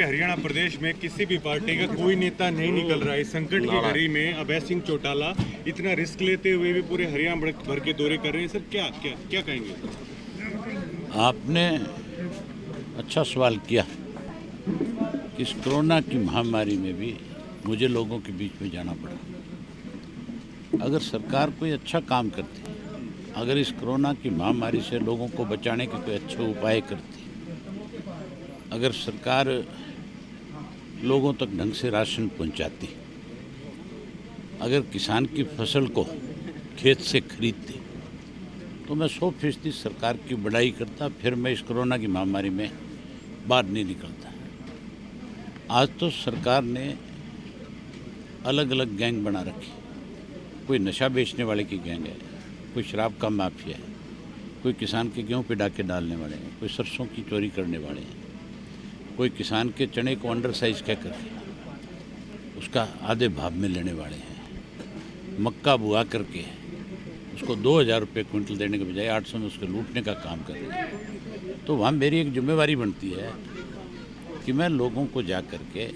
हरियाणा प्रदेश में किसी भी पार्टी का कोई नेता नहीं निकल रहा है। इस संकट की घड़ी में अभय सिंह चौटाला इतना रिस्क लेते हुए भी पूरे हरियाणा भर के दौरे कर रहे हैं। सर क्या क्या क्या कहेंगे? आपने अच्छा सवाल किया कि इस कोरोना की महामारी में भी मुझे लोगों के बीच में जाना पड़ा। अगर सरकार कोई अच्छा काम करती, अगर इस कोरोना की महामारी से लोगों को बचाने के कोई अच्छे उपाय करती, अगर सरकार लोगों तक ढंग से राशन पहुंचाती, अगर किसान की फसल को खेत से खरीदती, तो मैं 100% सरकार की बड़ाई करता, फिर मैं इस कोरोना की महामारी में बाहर नहीं निकलता। आज तो सरकार ने अलग अलग गैंग बना रखी। कोई नशा बेचने वाले की गैंग है, कोई शराब का माफिया है, कोई किसान के गेहूं पे डाके डालने वाले हैं, कोई सरसों की चोरी करने वाले हैं, कोई किसान के चने को अंडर साइज कह करके उसका आधे भाव में लेने वाले हैं, मक्का बुआ करके उसको 2000 रुपये क्विंटल देने के बजाय 800 में उसको लूटने का काम कर रहे हैं। तो वहाँ मेरी एक जिम्मेवारी बनती है कि मैं लोगों को जा करके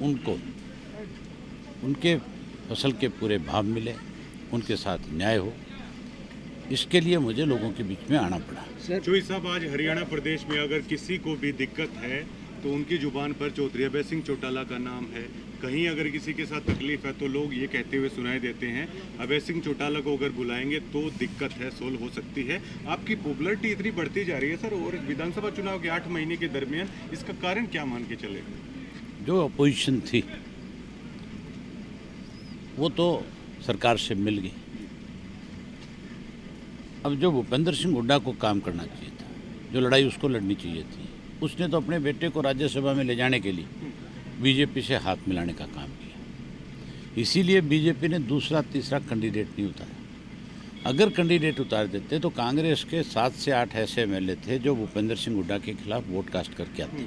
उनको उनके फसल के पूरे भाव मिले, उनके साथ न्याय हो। इसके लिए मुझे लोगों के बीच में आना पड़ा। चौधरी साहब, आज हरियाणा प्रदेश में अगर किसी को भी दिक्कत है तो उनकी जुबान पर चौधरी अभय सिंह चौटाला का नाम है। कहीं अगर किसी के साथ तकलीफ है तो लोग ये कहते हुए सुनाई देते हैं, अभय सिंह चौटाला को अगर बुलाएंगे तो दिक्कत है सोल्व हो सकती है। आपकी पॉपुलरिटी इतनी बढ़ती जा रही है सर, और विधानसभा चुनाव के 8 महीने के दरमियान इसका कारण क्या मान के चले? जो अपोजिशन थी वो तो सरकार से मिल गई। अब जो भूपेंद्र सिंह हुड्डा को काम करना चाहिए था, जो लड़ाई उसको लड़नी चाहिए थी, उसने तो अपने बेटे को राज्यसभा में ले जाने के लिए बीजेपी से हाथ मिलाने का काम किया। इसीलिए बीजेपी ने दूसरा तीसरा कैंडिडेट नहीं उतारा। अगर कैंडिडेट उतार देते तो कांग्रेस के 7 से 8 ऐसे एमएलए थे जो भूपेंद्र सिंह हुड्डा के खिलाफ वोट कास्ट करके आते।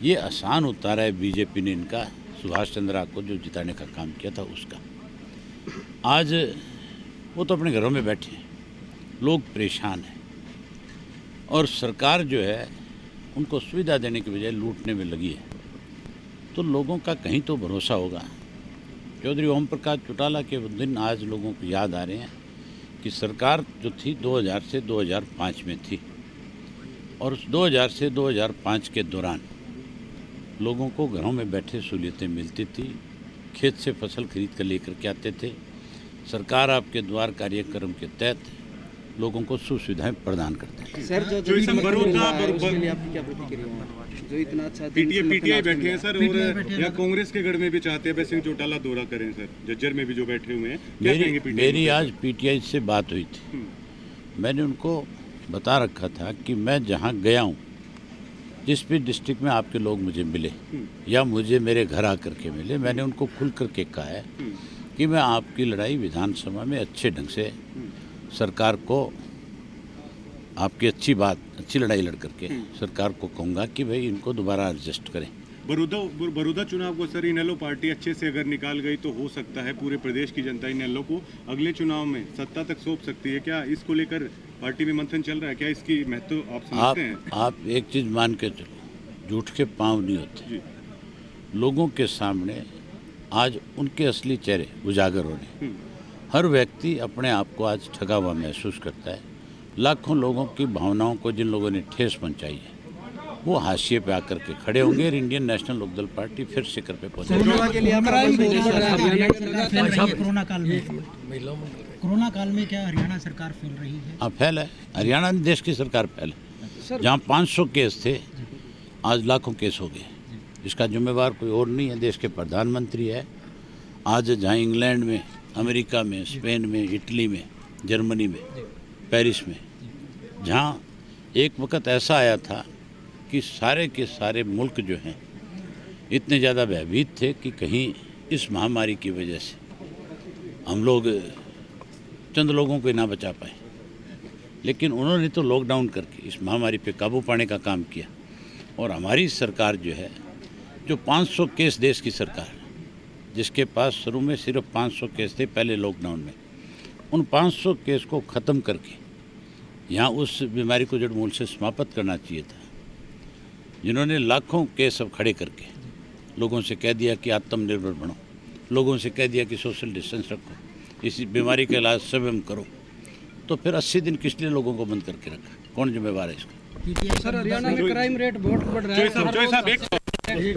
ये आसान उतारा है बीजेपी ने इनका, सुभाष चंद्रा को जो जिताने का काम किया था उसका। आज वो तो अपने घरों में बैठे हैं, लोग परेशान हैं, और सरकार जो है उनको सुविधा देने के बजाय लूटने में लगी है। तो लोगों का कहीं तो भरोसा होगा। चौधरी ओम प्रकाश चौटाला के दिन आज लोगों को याद आ रहे हैं कि सरकार जो थी 2000 से 2005 में थी, और उस 2000 से 2005 के दौरान लोगों को घरों में बैठे सहूलियतें मिलती थी, खेत से फसल खरीद कर लेकर के आते थे। सरकार आपके द्वार कार्यक्रम के तहत लोगों को सुविधाएं प्रदान करते हैं। सर जो इतना अच्छा पीटीआई बैठे हैं सर, और या कांग्रेस के गढ़ में भी चाहते हैं अभय सिंह चौटाला दौरा करें सर, जज्जर में भी जो बैठे हुए हैं, क्या कहेंगे पीटीआई? मेरी आज पीटीआई से बात हुई थी। मैंने उनको बता रखा था कि मैं जहाँ गया हूँ, जिस भी डिस्ट्रिक्ट में आपके लोग मुझे मिले या मुझे मेरे घर आकर के मिले, मैंने उनको खुल करके कहा है कि मैं आपकी लड़ाई विधानसभा में अच्छे ढंग से सरकार को, आपकी अच्छी लड़ाई लड़ करके सरकार को कहूँगा कि भाई इनको दोबारा एडजस्ट करें। बड़ौदा चुनाव को सर इनेलो पार्टी अच्छे से अगर निकाल गई तो हो सकता है पूरे प्रदेश की जनता इनेलो को अगले चुनाव में सत्ता तक सौंप सकती है। क्या इसको लेकर पार्टी में मंथन चल रहा है? क्या इसकी महत्व आप समझते हैं? आप एक चीज़ मान के चलो, झूठ के पाँव नहीं होते। लोगों के सामने आज उनके असली चेहरे उजागर हो रहे हैं। हर व्यक्ति अपने आप को आज ठगा हुआ महसूस करता है। लाखों लोगों की भावनाओं को जिन लोगों ने ठेस पहुंचाई है, वो हाशिए पे आकर के खड़े होंगे और इंडियन नेशनल लोकदल पार्टी फिर शिखर पे पहुंचेगी। कोरोना काल में क्या हरियाणा सरकार फैल रही है? हाँ, फैल है। हरियाणा देश की सरकार फैल है। जहाँ 500 केस थे, आज लाखों केस हो गए। इसका जिम्मेवार कोई और नहीं है, देश के प्रधानमंत्री है। आज जहाँ इंग्लैंड में, अमेरिका में, स्पेन में, इटली में, जर्मनी में, पेरिस में, जहाँ एक वक्त ऐसा आया था कि सारे के सारे मुल्क जो हैं इतने ज़्यादा भयभीत थे कि कहीं इस महामारी की वजह से हम लोग चंद लोगों को ना बचा पाए, लेकिन उन्होंने तो लॉकडाउन करके इस महामारी पे काबू पाने का काम किया। और हमारी सरकार जो है, जो 500 केस देश की सरकार, जिसके पास शुरू में सिर्फ 500 केस थे पहले लॉकडाउन में, उन 500 केस को ख़त्म करके यहाँ उस बीमारी को जड़ मूल से समाप्त करना चाहिए था। जिन्होंने लाखों केस अब खड़े करके लोगों से कह दिया कि आत्मनिर्भर बनो, लोगों से कह दिया कि सोशल डिस्टेंस रखो, इसी बीमारी का इलाज स्वयं करो, तो फिर 80 दिन किस लिए लोगों को बंद करके रखा? कौन जिम्मेवार है इसका? पीटीआई सर हरियाणा में क्राइम रेट बहुत बढ़ रहा है। जोई साहब